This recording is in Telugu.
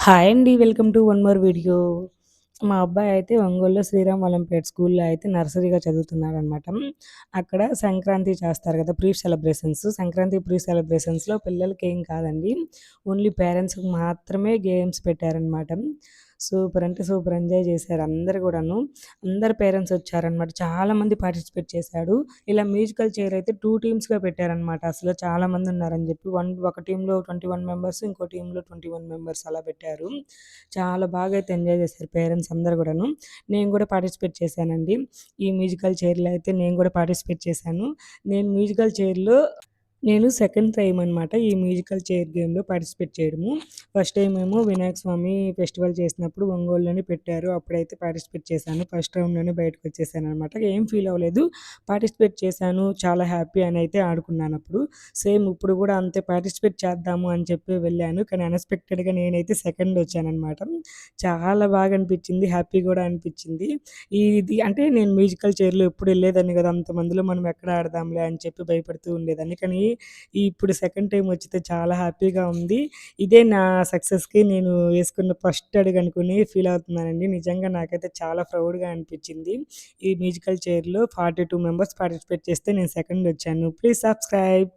హాయ్ అండి. Welcome to one more video. మా అబ్బాయి అయితే ఒంగోలులో శ్రీరామ్ ఒలింపియాడ్ స్కూల్‌లో అయితే నర్సరీగా చదువుతున్నాడనమాట. అక్కడ సంక్రాంతి చేస్తారు కదా! Pre celebrations. సంక్రాంతి ప్రీ సెలబ్రేషన్స్‌లో పిల్లలకేం కాదండి. ఓన్లీ పేరెంట్స్‌కి మాత్రమే గేమ్స్ పెట్టారనమాట. సూపర్ అంటే సూపర్ ఎంజాయ్ చేశారు అందరూ కూడాను. అందరు పేరెంట్స్ వచ్చారనమాట. చాలామంది పార్టిసిపేట్ చేశాడు. ఇలా మ్యూజికల్ చైర్ అయితే 2 టీమ్స్‌గా పెట్టారనమాట. అసలు చాలామంది ఉన్నారని చెప్పి. ఒక టీమ్‌లో 21 మెంబర్స్, ఇంకో టీమ్‌లో 21 మెంబర్స్ అలా పెట్టారు. చాలా బాగా అయితే ఎంజాయ్ చేశారు పేరెంట్స్ అందరూ కూడాను. నేను కూడా పార్టిసిపేట్ చేశానండి. ఈ మ్యూజికల్ చైర్‌లో అయితే నేను కూడా పార్టిసిపేట్ చేశాను. నేను మ్యూజికల్ చైర్‌లో నేను సెకండ్ టైమ్ అనమాట ఈ మ్యూజికల్ చైర్ గేమ్‌లో పార్టిసిపేట్ చేయడము. ఫస్ట్ టైమ్ ఏమో వినాయక స్వామి ఫెస్టివల్ చేసినప్పుడు ఒంగోలులోనే పెట్టారు. అప్పుడైతే పార్టిసిపేట్ చేశాను. ఫస్ట్ రౌండ్‌లోనే బయటకొచ్చేసాననమాట. ఏం ఫీల్ అవ్వలేదు. పార్టిసిపేట్ చేశాను. చాలా హ్యాపీ అని అయితే ఆడుకున్నానప్పుడు. సేమ్ ఇప్పుడు కూడా అంతే పార్టిసిపేట్ చేద్దాము అని చెప్పి వెళ్ళాను. కానీ అన్‌ఎక్స్‌పెక్టెడ్‌గా నేనైతే సెకండ్ వచ్చాననమాట. చాలా బాగా అనిపించింది. హ్యాపీ కూడా అనిపించింది. ఇది అంటే నేను మ్యూజికల్ చైర్‌లో ఎప్పుడు ఎళ్ళేదాన్ని కాదు. అంతమందిలో మనం ఎక్కడ ఆడదాంలే అని చెప్పి భయపడుతూ ఉండేదాన్ని. కానీ ఇప్పుడు సెకండ్ టైమ్ వచ్చితే చాలా హ్యాపీగా ఉంది. ఇదే నా సక్సెస్‌కి నేను వేసుకున్న ఫస్ట్ అడుగు అనుకుని ఫీల్ అవుతున్నానండి. నిజంగా నాకైతే చాలా ప్రౌడ్‌గా అనిపించింది. ఈ మ్యూజికల్ చైర్‌లో 42 మెంబర్స్ పార్టిసిపేట్ చేస్తే నేను సెకండ్ వచ్చాను. Please subscribe.